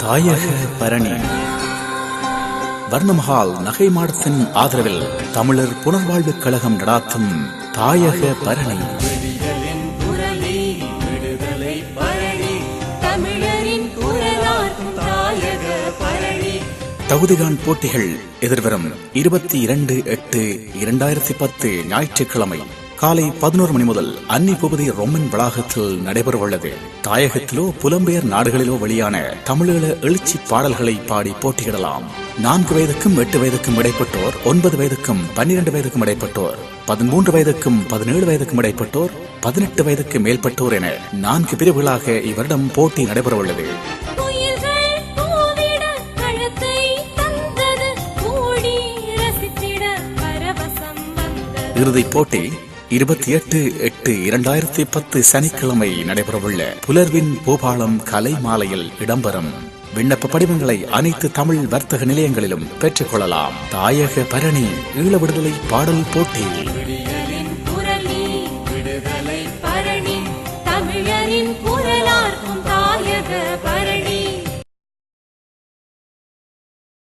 தாயக பரணி. வர்ணமஹால் நகை மாடத்தின் ஆதரவில் தமிழர் புனர்வாழ்வுக் கழகம் நடாத்தும் தாயக பரணி. தகுதிகான் போட்டிகள் எதிர்வரும் 22/8/2010 ஞாயிற்றுக்கிழமை காலை 11 மணி முதல் அன்னி பூபதி ரொம்மன் வளாகத்தில் நடைபெறவுள்ளது. தாயகத்திலோ புலம்பெயர் நாடுகளிலோ வெளியான தமிழீழ எழுச்சி பாடல்களை பாடி போட்டியிடலாம். 4 வயதுக்கும் 8 வயதுக்கும் இடைப்பட்டோர், 9 வயதுக்கும் 12 வயதுக்கும் இடைப்பட்டோர், 13 வயதுக்கும் 17 வயதுக்கும் இடைப்பட்டோர், 18 வயதுக்கு மேற்பட்டோர் என 4 பிரிவுகளாக இவரிடம் போட்டி நடைபெறவுள்ளது. இறுதிப் போட்டி 28/8/2010 சனிக்கிழமை நடைபெறவுள்ள புலர்வின் பூபாலம் கலை மாலையில் இடம்பெறும். விண்ணப்ப படிவங்களை அனைத்து தமிழ் வர்த்தக நிலையங்களிலும் பெற்றுக் கொள்ளலாம். தாயக பரணி ஈழ விடுதலை பாடல் போட்டி.